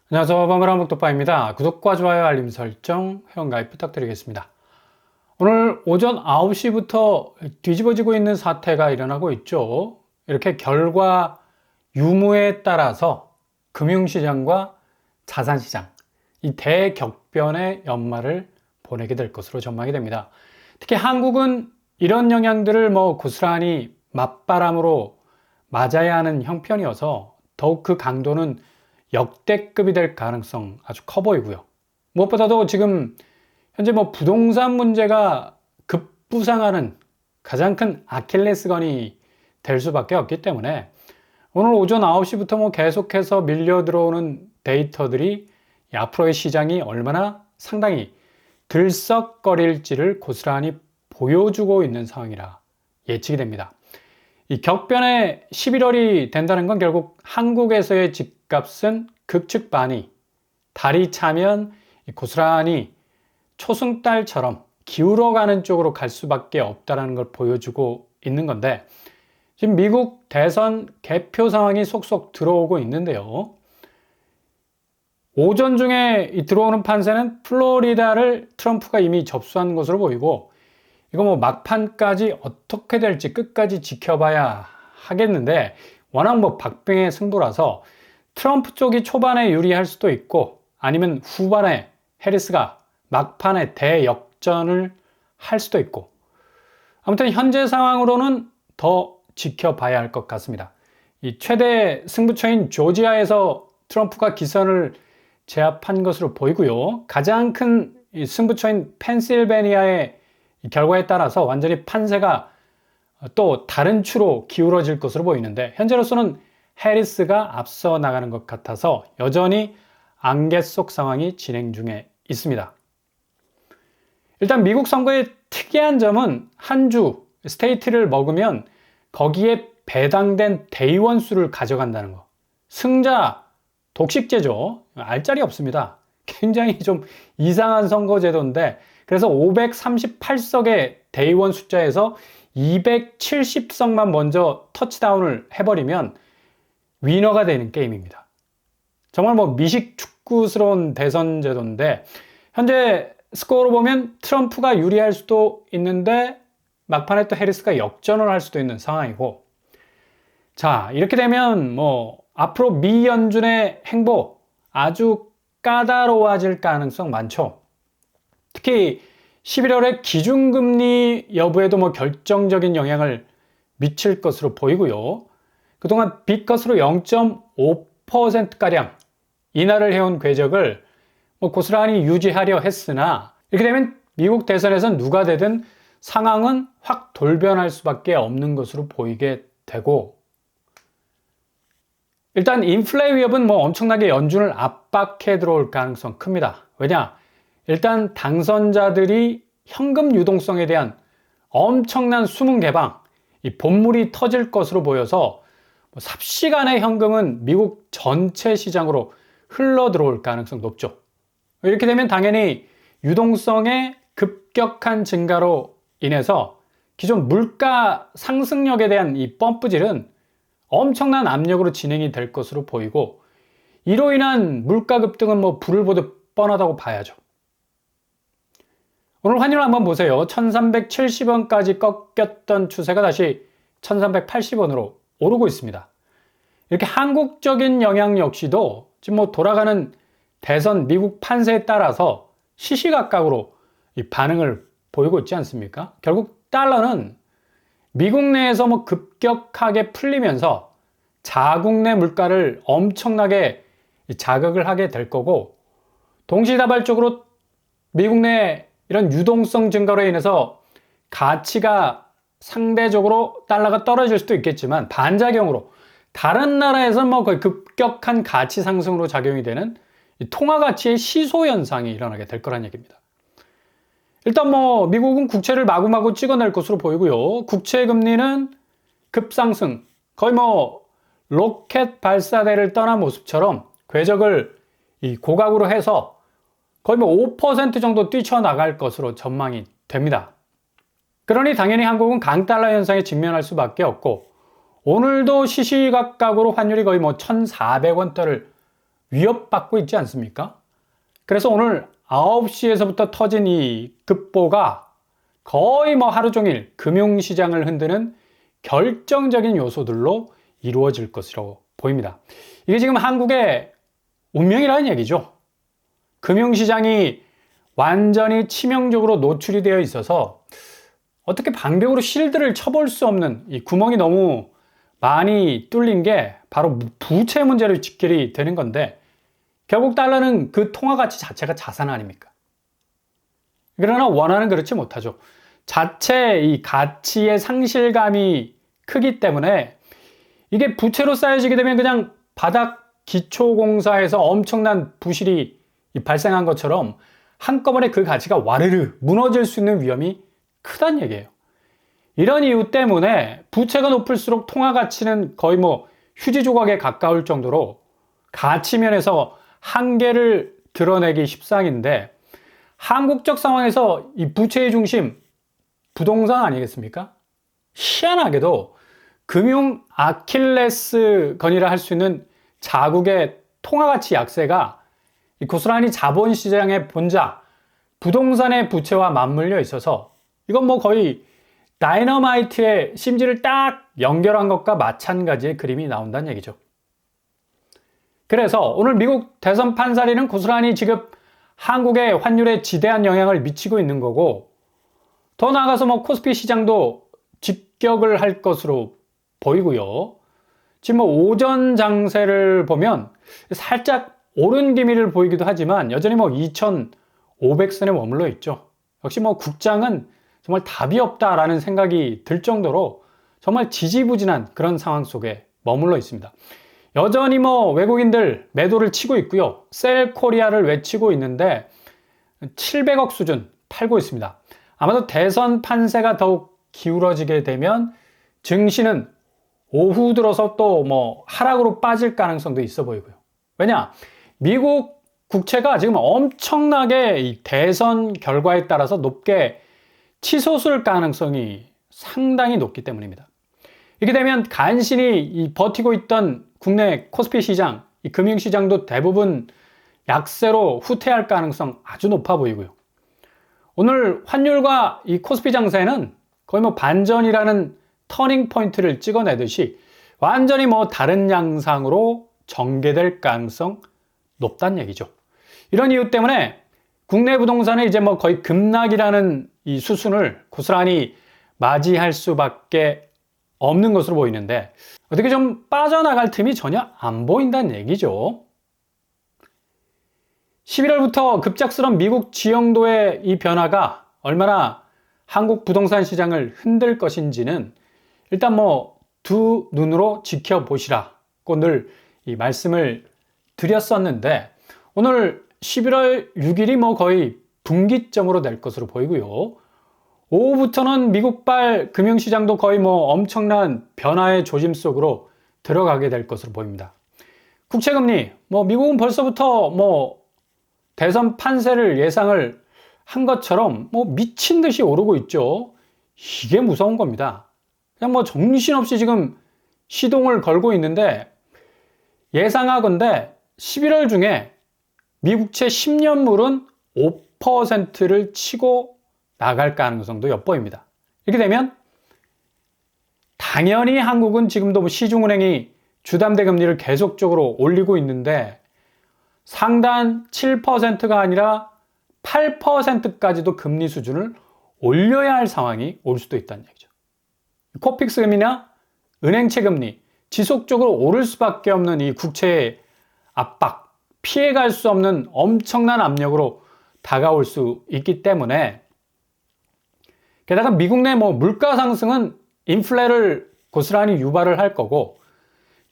안녕하세요. 바바라 목독바입니다. 구독과 좋아요, 알림 설정, 회원가입 부탁드리겠습니다. 오늘 오전 9시부터 뒤집어지고 있는 사태가 일어나고 있죠. 이렇게 결과 유무에 따라서 금융시장과 자산시장, 이 대격변의 연말을 보내게 될 것으로 전망이 됩니다. 특히 한국은 이런 영향들을 고스란히 맞바람으로 맞아야 하는 형편이어서 더욱 그 강도는 역대급이 될 가능성 아주 커 보이고요. 무엇보다도 지금 현재 부동산 문제가 급부상하는 가장 큰 아킬레스건이 될 수밖에 없기 때문에 오늘 오전 9시부터 계속해서 밀려 들어오는 데이터들이 앞으로의 시장이 얼마나 상당히 들썩거릴지를 고스란히 보여주고 있는 상황이라 예측이 됩니다. 이 격변의 11월이 된다는 건 결국 한국에서의 집값은 극측반이 달이 차면 고스란히 초승달처럼 기울어가는 쪽으로 갈 수밖에 없다는 걸 보여주고 있는 건데, 지금 미국 대선 개표 상황이 속속 들어오고 있는데요. 오전 중에 들어오는 판세는 플로리다를 트럼프가 이미 접수한 것으로 보이고, 이거 막판까지 어떻게 될지 끝까지 지켜봐야 하겠는데, 워낙 박빙의 승부라서 트럼프 쪽이 초반에 유리할 수도 있고 아니면 후반에 해리스가 막판에 대역전을 할 수도 있고, 아무튼 현재 상황으로는 더 지켜봐야 할 것 같습니다. 이 최대 승부처인 조지아에서 트럼프가 기선을 제압한 것으로 보이고요. 가장 큰 승부처인 펜실베니아의 결과에 따라서 완전히 판세가 또 다른 추로 기울어질 것으로 보이는데, 현재로서는 해리스가 앞서 나가는 것 같아서 여전히 안개 속 상황이 진행 중에 있습니다. 일단 미국 선거의 특이한 점은 한 주 스테이트를 먹으면 거기에 배당된 대의원 수를 가져간다는 거. 승자 독식제죠. 알짜리 없습니다. 굉장히 좀 이상한 선거제도인데, 그래서 538석의 대의원 숫자에서 270석만 먼저 터치다운을 해버리면 위너가 되는 게임입니다. 정말 미식 축구스러운 대선 제도인데, 현재 스코어로 보면 트럼프가 유리할 수도 있는데 막판에 또 해리스가 역전을 할 수도 있는 상황이고, 자, 이렇게 되면 앞으로 미 연준의 행보 아주 까다로워질 가능성 많죠. 특히 11월에 기준금리 여부에도 결정적인 영향을 미칠 것으로 보이고요. 그동안 빚컷으로 0.5%가량 인하를 해온 궤적을 고스란히 유지하려 했으나, 이렇게 되면 미국 대선에선 누가 되든 상황은 확 돌변할 수밖에 없는 것으로 보이게 되고, 일단 인플레 위협은 엄청나게 연준을 압박해 들어올 가능성 큽니다. 왜냐? 일단 당선자들이 현금 유동성에 대한 엄청난 수문 개방, 이 본물이 터질 것으로 보여서 삽시간에 현금은 미국 전체 시장으로 흘러 들어올 가능성 높죠. 이렇게 되면 당연히 유동성의 급격한 증가로 인해서 기존 물가 상승력에 대한 이 펌프질은 엄청난 압력으로 진행이 될 것으로 보이고, 이로 인한 물가 급등은 불을 보듯 뻔하다고 봐야죠. 오늘 환율 한번 보세요. 1370원까지 꺾였던 추세가 다시 1380원으로 오르고 있습니다. 이렇게 한국적인 영향 역시도 지금 돌아가는 대선 미국 판세에 따라서 시시각각으로 이 반응을 보이고 있지 않습니까? 결국 달러는 미국 내에서 급격하게 풀리면서 자국 내 물가를 엄청나게 자극을 하게 될 거고, 동시다발적으로 미국 내 이런 유동성 증가로 인해서 가치가 상대적으로 달러가 떨어질 수도 있겠지만, 반작용으로 다른 나라에서 거의 급격한 가치 상승으로 작용이 되는 통화 가치의 시소 현상이 일어나게 될 거란 얘기입니다. 일단 미국은 국채를 마구마구 찍어낼 것으로 보이고요. 국채 금리는 급상승, 거의 로켓 발사대를 떠난 모습처럼 궤적을 고각으로 해서 거의 5% 정도 뛰쳐나갈 것으로 전망이 됩니다. 그러니 당연히 한국은 강달러 현상에 직면할 수밖에 없고, 오늘도 시시각각으로 환율이 거의 1,400원대를 위협받고 있지 않습니까? 그래서 오늘 9시에서부터 터진 이 급보가 거의 뭐 하루 종일 금융시장을 흔드는 결정적인 요소들로 이루어질 것으로 보입니다. 이게 지금 한국의 운명이라는 얘기죠. 금융시장이 완전히 치명적으로 노출이 되어 있어서 어떻게 방벽으로 실드를 쳐볼 수 없는 이 구멍이 너무 많이 뚫린 게 바로 부채 문제로 직결이 되는 건데, 결국 달러는 그 통화 가치 자체가 자산 아닙니까? 그러나 원화는 그렇지 못하죠. 자체 이 가치의 상실감이 크기 때문에 이게 부채로 쌓여지게 되면 그냥 바닥 기초공사에서 엄청난 부실이 발생한 것처럼 한꺼번에 그 가치가 와르르 무너질 수 있는 위험이 크다는 얘기예요. 이런 이유 때문에 부채가 높을수록 통화 가치는 거의 뭐 휴지 조각에 가까울 정도로 가치 면에서 한계를 드러내기 십상인데, 한국적 상황에서 이 부채의 중심 부동산 아니겠습니까? 희한하게도 금융 아킬레스건이라 할 수 있는 자국의 통화 가치 약세가 고스란히 자본시장의 본자 부동산의 부채와 맞물려 있어서 이건 뭐 거의 다이너마이트의 심지를 딱 연결한 것과 마찬가지의 그림이 나온다는 얘기죠. 그래서 오늘 미국 대선 판사리는 고스란히 지금 한국의 환율에 지대한 영향을 미치고 있는 거고, 더 나아가서 뭐 코스피 시장도 직격을 할 것으로 보이고요. 지금 뭐 오전 장세를 보면 살짝 오른 기미를 보이기도 하지만 여전히 뭐 2,500선에 머물러 있죠. 역시 뭐 국장은 정말 답이 없다라는 생각이 들 정도로 정말 지지부진한 그런 상황 속에 머물러 있습니다. 여전히 뭐 외국인들 매도를 치고 있고요. 셀 코리아를 외치고 있는데 700억 수준 팔고 있습니다. 아마도 대선 판세가 더욱 기울어지게 되면 증시는 오후 들어서 또 뭐 하락으로 빠질 가능성도 있어 보이고요. 왜냐? 미국 국채가 지금 엄청나게 이 대선 결과에 따라서 높게 치솟을 가능성이 상당히 높기 때문입니다. 이렇게 되면 간신히 버티고 있던 국내 코스피 시장, 이 금융시장도 대부분 약세로 후퇴할 가능성 아주 높아 보이고요. 오늘 환율과 이 코스피 장세는 거의 뭐 반전이라는 터닝 포인트를 찍어내듯이 완전히 뭐 다른 양상으로 전개될 가능성 높다는 얘기죠. 이런 이유 때문에 국내 부동산은 이제 뭐 거의 급락이라는 이 수순을 고스란히 맞이할 수밖에 없는 것으로 보이는데, 어떻게 좀 빠져나갈 틈이 전혀 안 보인다는 얘기죠. 11월부터 급작스러운 미국 지형도의 이 변화가 얼마나 한국 부동산 시장을 흔들 것인지는 일단 뭐 두 눈으로 지켜보시라고 늘 이 말씀을 드렸었는데, 오늘 11월 6일이 뭐 거의 분기점으로 될 것으로 보이고요. 오후부터는 미국발 금융시장도 거의 뭐 엄청난 변화의 조짐 속으로 들어가게 될 것으로 보입니다. 국채금리, 뭐 미국은 벌써부터 뭐 대선 판세를 예상을 한 것처럼 뭐 미친 듯이 오르고 있죠. 이게 무서운 겁니다. 그냥 뭐 정신없이 지금 시동을 걸고 있는데, 예상하건대 11월 중에 미국채 10년물은 5%를 치고 나갈 가능성도 엿보입니다. 이렇게 되면 당연히 한국은 지금도 뭐 시중은행이 주담대 금리를 계속적으로 올리고 있는데 상단 7%가 아니라 8%까지도 금리 수준을 올려야 할 상황이 올 수도 있다는 얘기죠. 코픽스 금리나 은행채 금리 지속적으로 오를 수밖에 없는 이 국채의 압박, 피해갈 수 없는 엄청난 압력으로 다가올 수 있기 때문에, 게다가 미국 내 뭐 물가 상승은 인플레를 고스란히 유발을 할 거고,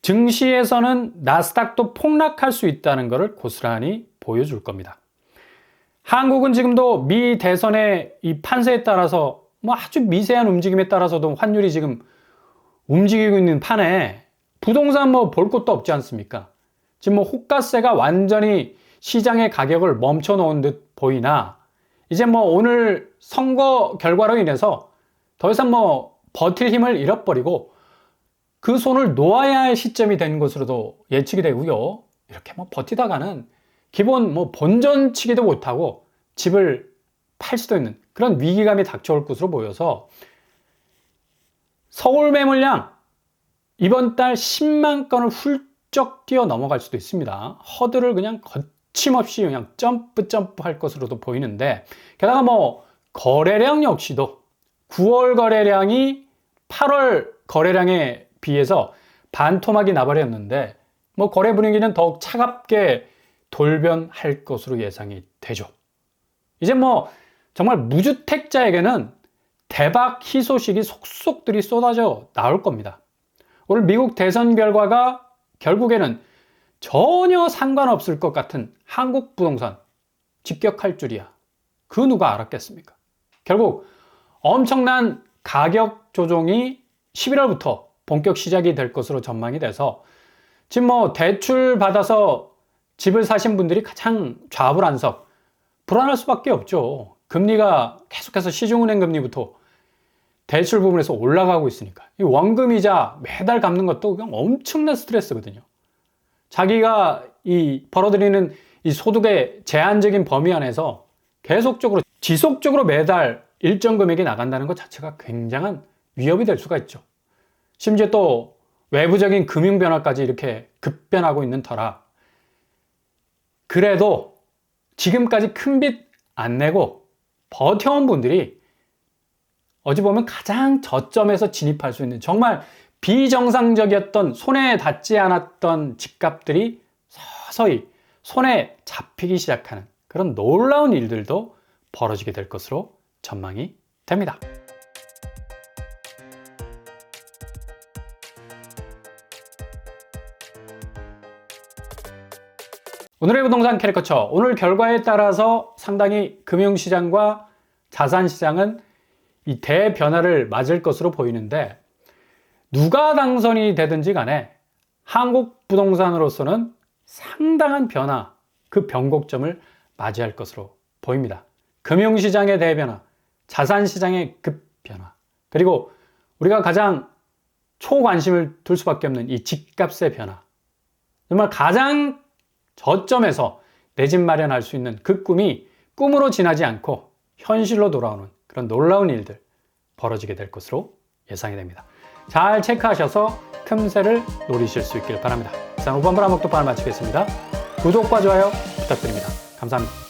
증시에서는 나스닥도 폭락할 수 있다는 것을 고스란히 보여줄 겁니다. 한국은 지금도 미 대선의 이 판세에 따라서 뭐 아주 미세한 움직임에 따라서도 환율이 지금 움직이고 있는 판에 부동산 뭐 볼 것도 없지 않습니까? 지금 뭐 호가세가 완전히 시장의 가격을 멈춰 놓은 듯 보이나, 이제 뭐 오늘 선거 결과로 인해서 더 이상 뭐 버틸 힘을 잃어버리고 그 손을 놓아야 할 시점이 된 것으로도 예측이 되고요. 이렇게 뭐 버티다가는 기본 뭐 본전치기도 못하고 집을 팔 수도 있는 그런 위기감이 닥쳐올 것으로 보여서 서울 매물량 이번 달 10만 건을 훌쩍 뛰어 넘어갈 수도 있습니다. 허들을 그냥 거침없이 그냥 점프 할 것으로도 보이는데, 게다가 뭐 거래량 역시도 9월 거래량이 8월 거래량에 비해서 반토막이 나버렸는데, 뭐 거래 분위기는 더욱 차갑게 돌변할 것으로 예상이 되죠. 이제 뭐 정말 무주택자에게는 대박 희소식이 속속들이 쏟아져 나올 겁니다. 오늘 미국 대선 결과가 결국에는 전혀 상관없을 것 같은 한국 부동산 직격할 줄이야. 그 누가 알았겠습니까? 결국 엄청난 가격 조정이 11월부터 본격 시작이 될 것으로 전망이 돼서 지금 뭐 대출 받아서 집을 사신 분들이 가장 좌불안석, 불안할 수밖에 없죠. 금리가 계속해서 시중은행 금리부터 대출 부분에서 올라가고 있으니까 이 원금이자 매달 갚는 것도 그냥 엄청난 스트레스거든요. 자기가 이 벌어들이는 이 소득의 제한적인 범위 안에서 계속적으로 지속적으로 매달 일정 금액이 나간다는 것 자체가 굉장한 위협이 될 수가 있죠. 심지어 또 외부적인 금융 변화까지 이렇게 급변하고 있는 터라 그래도 지금까지 큰 빚 안 내고 버텨온 분들이 어찌 보면 가장 저점에서 진입할 수 있는 정말 비정상적이었던 손에 닿지 않았던 집값들이 서서히 손에 잡히기 시작하는 그런 놀라운 일들도 벌어지게 될 것으로 전망이 됩니다. 오늘의 부동산 캐리커처, 오늘 결과에 따라서 상당히 금융시장과 자산시장은 이 대변화를 맞을 것으로 보이는데, 누가 당선이 되든지 간에 한국 부동산으로서는 상당한 변화, 그 변곡점을 맞이할 것으로 보입니다. 금융시장의 대변화, 자산시장의 급변화, 그리고 우리가 가장 초관심을 둘 수밖에 없는 이 집값의 변화, 정말 가장 저점에서 내 집 마련할 수 있는 그 꿈이 꿈으로 지나지 않고 현실로 돌아오는 그런 놀라운 일들 벌어지게 될 것으로 예상이 됩니다. 잘 체크하셔서 틈새를 노리실 수 있길 바랍니다. 이상 5번 브라목토판을 마치겠습니다. 구독과 좋아요 부탁드립니다. 감사합니다.